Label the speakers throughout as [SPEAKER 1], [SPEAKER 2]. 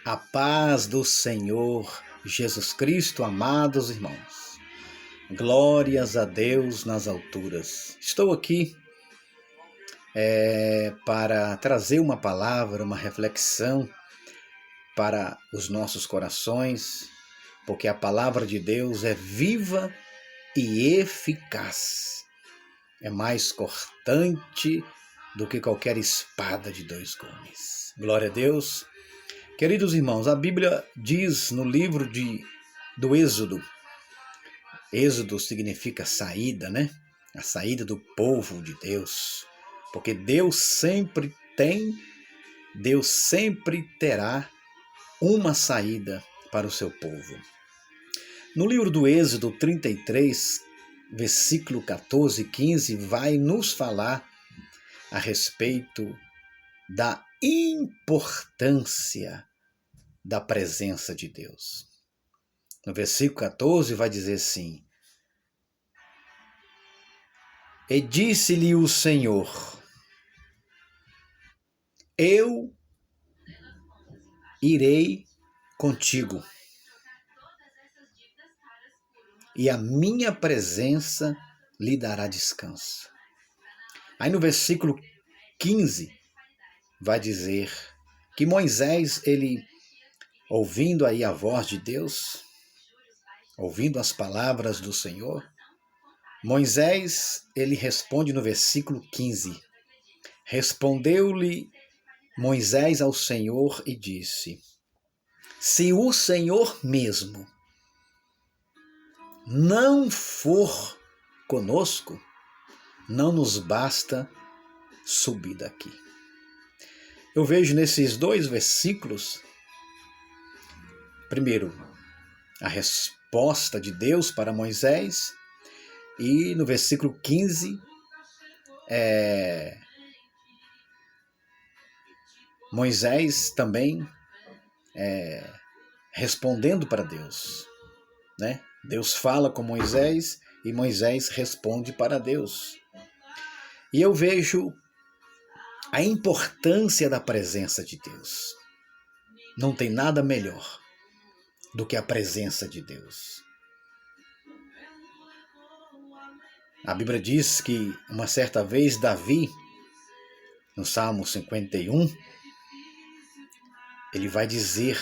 [SPEAKER 1] A paz do Senhor Jesus Cristo, amados irmãos. Glórias a Deus nas alturas. Estou aqui para trazer uma palavra, uma reflexão para os nossos corações, porque a palavra de Deus é viva e eficaz. É mais cortante do que qualquer espada de dois gumes. Glória a Deus. Queridos irmãos, a Bíblia diz no livro do Êxodo, Êxodo significa saída, né? A saída do povo de Deus, porque Deus sempre terá uma saída para o seu povo. No livro do Êxodo 33, versículo 14 e 15, vai nos falar a respeito da importância da presença de Deus. No versículo 14 vai dizer assim: E disse-lhe o Senhor: Eu irei contigo, e a minha presença lhe dará descanso. Aí no versículo 15 vai dizer que Moisés, ele ouvindo aí a voz de Deus, ouvindo as palavras do Senhor, Moisés, ele responde no versículo 15. Respondeu-lhe Moisés ao Senhor e disse: Se o Senhor mesmo não for conosco, não nos basta subir daqui. Eu vejo nesses dois versículos, primeiro, a resposta de Deus para Moisés, e no versículo 15, Moisés também respondendo para Deus, né? Deus fala com Moisés e Moisés responde para Deus. E eu vejo a importância da presença de Deus. Não tem nada melhor do que a presença de Deus. A Bíblia diz que uma certa vez Davi, no Salmo 51, ele vai dizer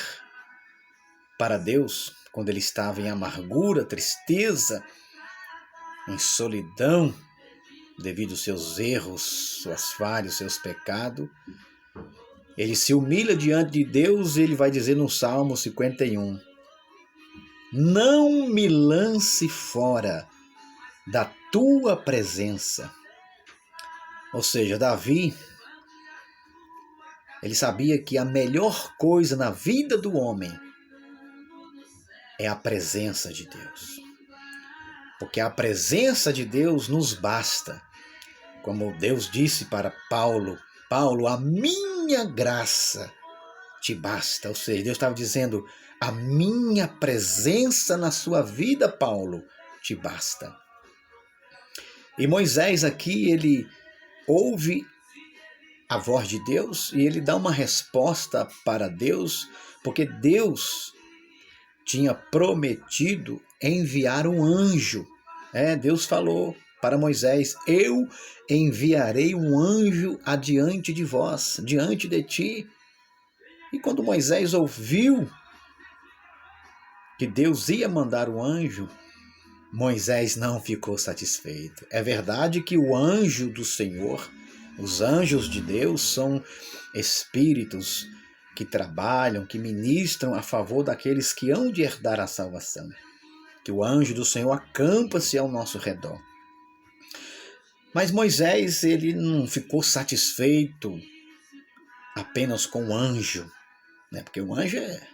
[SPEAKER 1] para Deus, quando ele estava em amargura, tristeza, em solidão, devido aos seus erros, suas falhas, seus pecados, ele se humilha diante de Deus e ele vai dizer no Salmo 51, não me lance fora da tua presença. Ou seja, Davi, ele sabia que a melhor coisa na vida do homem é a presença de Deus. Porque a presença de Deus nos basta. Como Deus disse para Paulo, a minha graça te basta. Ou seja, Deus estava dizendo, a minha presença na sua vida, Paulo, te basta. E Moisés aqui, ele ouve a voz de Deus e ele dá uma resposta para Deus, porque Deus tinha prometido enviar um anjo. Deus falou para Moisés, eu enviarei um anjo adiante de vós, diante de ti. E quando Moisés ouviu que Deus ia mandar o anjo, Moisés não ficou satisfeito. É verdade que o anjo do Senhor, os anjos de Deus são espíritos que trabalham, que ministram a favor daqueles que hão de herdar a salvação. Que o anjo do Senhor acampa-se ao nosso redor. Mas Moisés, ele não ficou satisfeito apenas com o anjo, né? Porque o anjo é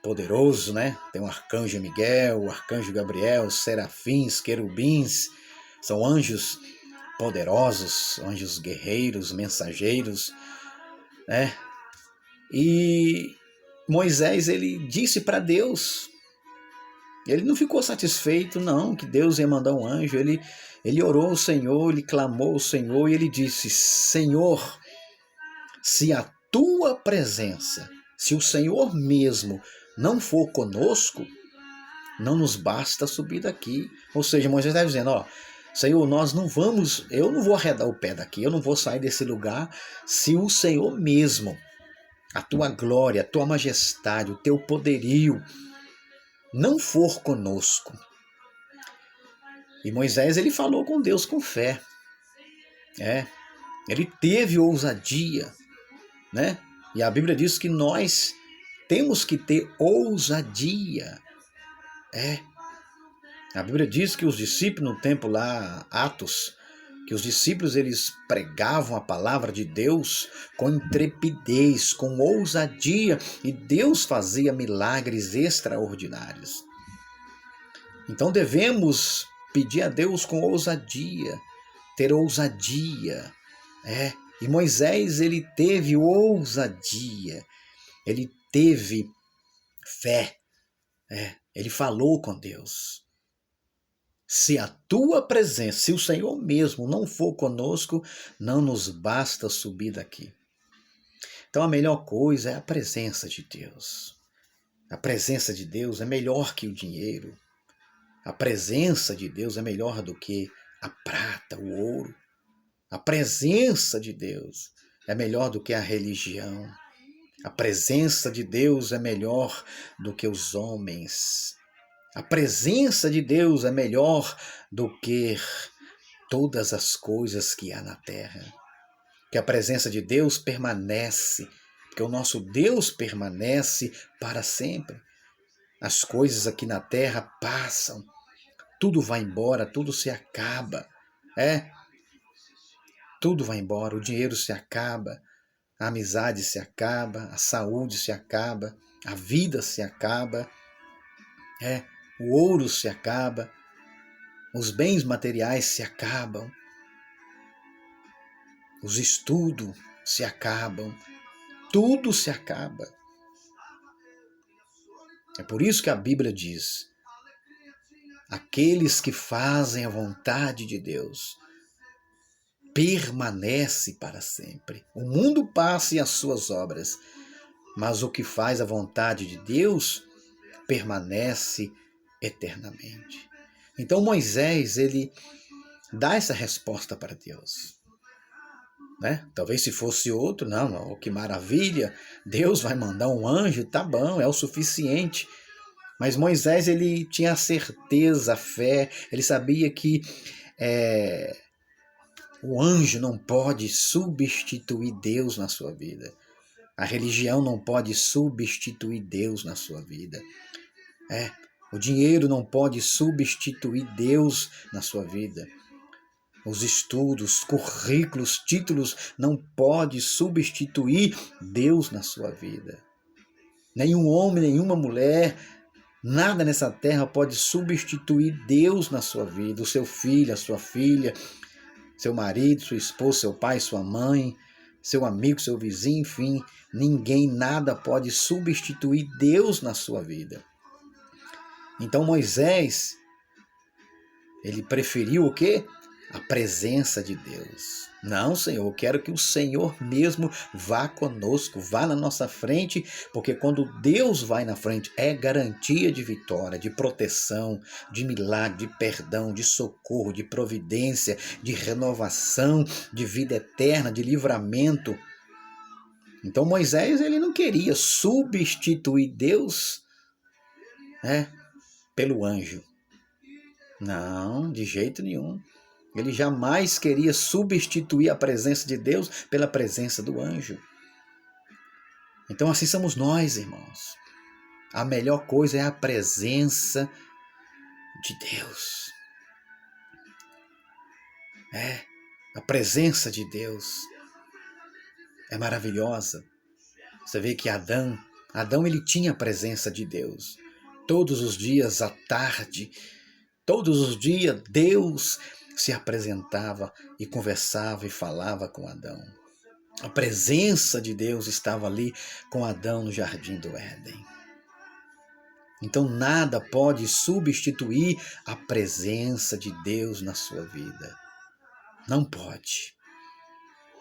[SPEAKER 1] poderoso, né? Tem o arcanjo Miguel, o arcanjo Gabriel, os serafins, querubins, são anjos poderosos, anjos guerreiros, mensageiros, né? E Moisés, ele disse para Deus, ele não ficou satisfeito não, que Deus ia mandar um anjo, ele orou ao Senhor, ele clamou ao Senhor e ele disse, Senhor, se a tua presença, Se o Senhor mesmo não for conosco, não nos basta subir daqui. Ou seja, Moisés está dizendo, ó, Senhor, eu não vou arredar o pé daqui, eu não vou sair desse lugar se o Senhor mesmo, a tua glória, a tua majestade, o teu poderio não for conosco. E Moisés, ele falou com Deus com fé. Ele teve ousadia, né? E a Bíblia diz que nós temos que ter ousadia. A Bíblia diz que os discípulos no tempo lá, Atos, que os discípulos eles pregavam a palavra de Deus com intrepidez, com ousadia, e Deus fazia milagres extraordinários. Então devemos pedir a Deus com ousadia, ter ousadia. E Moisés, ele teve ousadia, ele teve fé, ele falou com Deus. Se a tua presença, se o Senhor mesmo não for conosco, não nos basta subir daqui. Então a melhor coisa é a presença de Deus. A presença de Deus é melhor que o dinheiro. A presença de Deus é melhor do que a prata, o ouro. A presença de Deus é melhor do que a religião. A presença de Deus é melhor do que os homens. A presença de Deus é melhor do que todas as coisas que há na terra. Que a presença de Deus permanece, porque o nosso Deus permanece para sempre. As coisas aqui na terra passam, tudo vai embora, tudo se acaba. Tudo vai embora, o dinheiro se acaba, a amizade se acaba, a saúde se acaba, a vida se acaba, o ouro se acaba, os bens materiais se acabam, os estudos se acabam, tudo se acaba. É por isso que a Bíblia diz, aqueles que fazem a vontade de Deus permanece para sempre. O mundo passa e as suas obras, mas o que faz a vontade de Deus permanece eternamente. Então Moisés, ele dá essa resposta para Deus. Talvez se fosse outro, não, que maravilha, Deus vai mandar um anjo, tá bom, é o suficiente. Mas Moisés, ele tinha a certeza, a fé, ele sabia que o anjo não pode substituir Deus na sua vida. A religião não pode substituir Deus na sua vida. O dinheiro não pode substituir Deus na sua vida. Os estudos, currículos, títulos não pode substituir Deus na sua vida. Nenhum homem, nenhuma mulher, nada nessa terra pode substituir Deus na sua vida. O seu filho, a sua filha, seu marido, sua esposa, seu pai, sua mãe, seu amigo, seu vizinho, enfim, ninguém, nada pode substituir Deus na sua vida. Então Moisés, ele preferiu o quê? A presença de Deus. Não, Senhor, eu quero que o Senhor mesmo vá conosco, vá na nossa frente, porque quando Deus vai na frente é garantia de vitória, de proteção, de milagre, de perdão, de socorro, de providência, de renovação, de vida eterna, de livramento. Então Moisés, ele não queria substituir Deus, pelo anjo. Não, de jeito nenhum. Ele jamais queria substituir a presença de Deus pela presença do anjo. Então assim somos nós, irmãos. A melhor coisa é a presença de Deus. A presença de Deus é maravilhosa. Você vê que Adão ele tinha a presença de Deus. Todos os dias à tarde, todos os dias Deus se apresentava e conversava e falava com Adão. A presença de Deus estava ali com Adão no jardim do Éden. Então nada pode substituir a presença de Deus na sua vida. Não pode.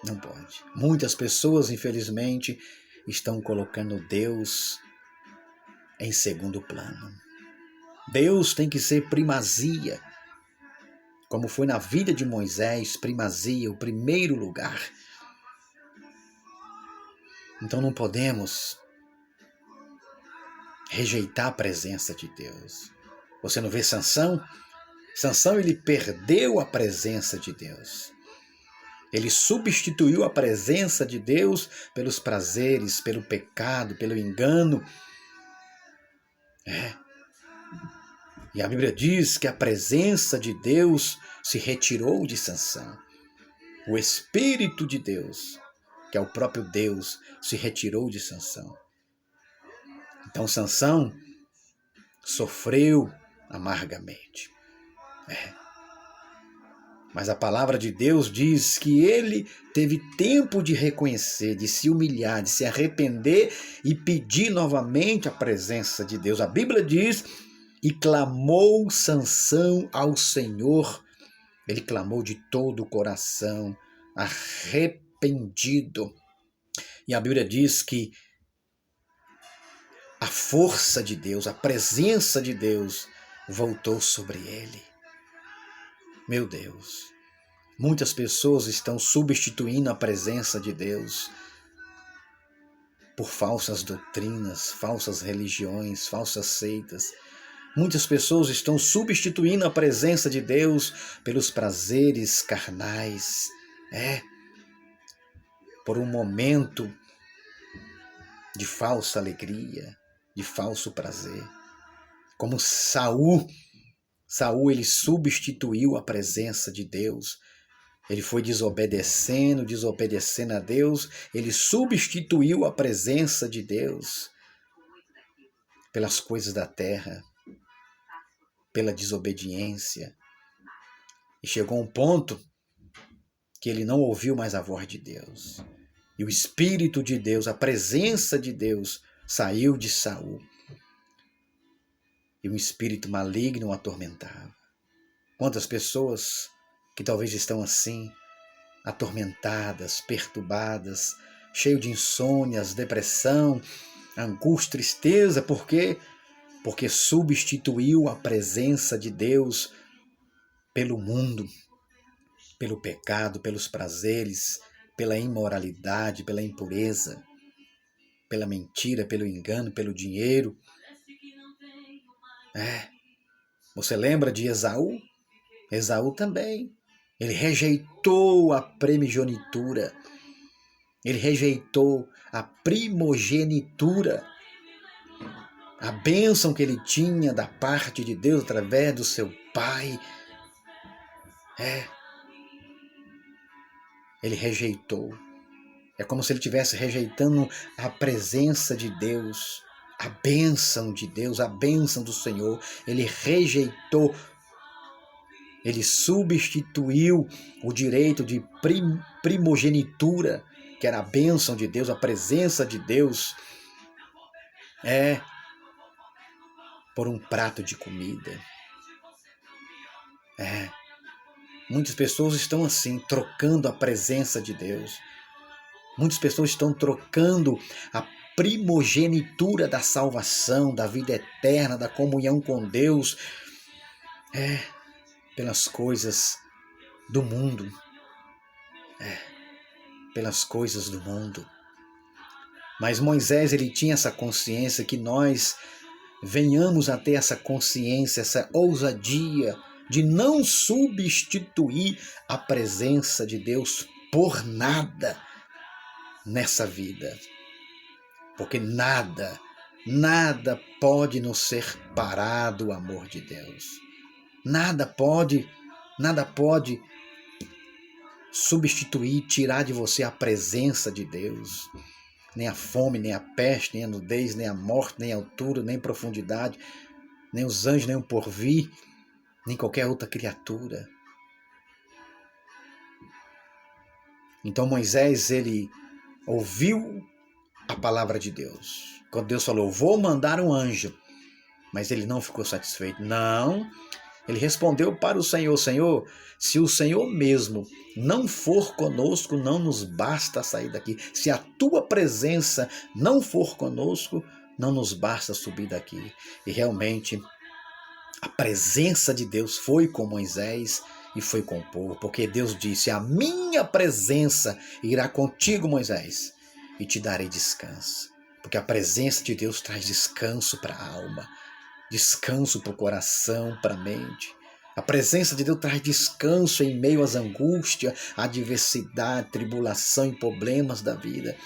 [SPEAKER 1] Não pode. Muitas pessoas, infelizmente, estão colocando Deus em segundo plano. Deus tem que ser primazia, como foi na vida de Moisés, primazia, o primeiro lugar. Então não podemos rejeitar a presença de Deus. Você não vê Sansão? Sansão, ele perdeu a presença de Deus. Ele substituiu a presença de Deus pelos prazeres, pelo pecado, pelo engano. E a Bíblia diz que a presença de Deus se retirou de Sansão. O Espírito de Deus, que é o próprio Deus, se retirou de Sansão. Então Sansão sofreu amargamente. Mas a palavra de Deus diz que ele teve tempo de reconhecer, de se humilhar, de se arrepender e pedir novamente a presença de Deus. A Bíblia diz, e clamou Sansão ao Senhor. Ele clamou de todo o coração, arrependido. E a Bíblia diz que a força de Deus, a presença de Deus voltou sobre ele. Meu Deus, muitas pessoas estão substituindo a presença de Deus por falsas doutrinas, falsas religiões, falsas seitas. Muitas pessoas estão substituindo a presença de Deus pelos prazeres carnais, por um momento de falsa alegria, de falso prazer. Como Saul ele substituiu a presença de Deus. Ele foi desobedecendo a Deus. Ele substituiu a presença de Deus pelas coisas da terra, pela desobediência. E chegou um ponto que ele não ouviu mais a voz de Deus. E o Espírito de Deus, a presença de Deus, saiu de Saul. E um espírito maligno o atormentava. Quantas pessoas que talvez estão assim, atormentadas, perturbadas, cheias de insônias, depressão, angústia, tristeza, por quê? Porque substituiu a presença de Deus pelo mundo, pelo pecado, pelos prazeres, pela imoralidade, pela impureza, pela mentira, pelo engano, pelo dinheiro. Você lembra de Esaú? Esaú também. Ele rejeitou a primogenitura. Ele rejeitou a primogenitura. A bênção que ele tinha da parte de Deus através do seu pai. Ele rejeitou. É como se ele estivesse rejeitando a presença de Deus, a bênção de Deus, a bênção do Senhor. Ele rejeitou, ele substituiu o direito de primogenitura, que era a bênção de Deus, a presença de Deus, por um prato de comida. Muitas pessoas estão assim, trocando a presença de Deus. Muitas pessoas estão trocando a primogenitura da salvação, da vida eterna, da comunhão com Deus, pelas coisas do mundo. Pelas coisas do mundo. Mas Moisés, ele tinha essa consciência, que nós venhamos a ter essa consciência, essa ousadia de não substituir a presença de Deus por nada nessa vida. Porque nada pode nos separar do amor de Deus. Nada pode substituir, tirar de você a presença de Deus. Nem a fome, nem a peste, nem a nudez, nem a morte, nem a altura, nem a profundidade, nem os anjos, nem o porvir, nem qualquer outra criatura. Então Moisés, ele ouviu a palavra de Deus. Quando Deus falou, vou mandar um anjo, mas ele não ficou satisfeito. Não, Ele respondeu para o Senhor: Senhor, se o Senhor mesmo não for conosco, não nos basta sair daqui. Se a tua presença não for conosco, não nos basta subir daqui. E realmente a presença de Deus foi com Moisés e foi com o povo, porque Deus disse: a minha presença irá contigo, Moisés, e te darei descanso. Porque a presença de Deus traz descanso para a alma, descanso para o coração, para a mente. A presença de Deus traz descanso em meio às angústias, adversidade, tribulação e problemas da vida.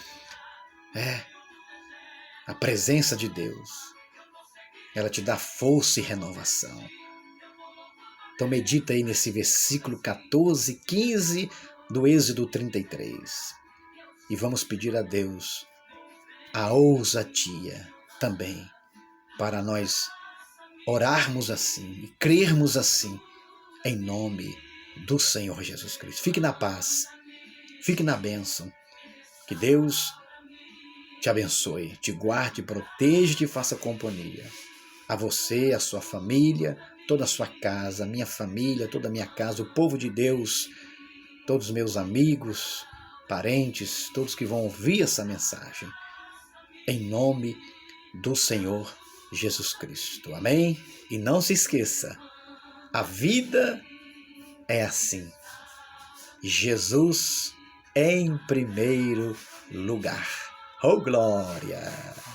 [SPEAKER 1] A presença de Deus, ela te dá força e renovação. Então medita aí nesse versículo 14, 15 do Êxodo 33. E vamos pedir a Deus a ousadia também para nós orarmos assim e crermos assim em nome do Senhor Jesus Cristo. Fique na paz, fique na bênção. Que Deus te abençoe, te guarde, proteja e te faça companhia. A você, a sua família, toda a sua casa, a minha família, toda a minha casa, o povo de Deus, todos os meus amigos, parentes, todos que vão ouvir essa mensagem. Em nome do Senhor Jesus Cristo. Amém? E não se esqueça, a vida é assim. Jesus em primeiro lugar. Oh, glória!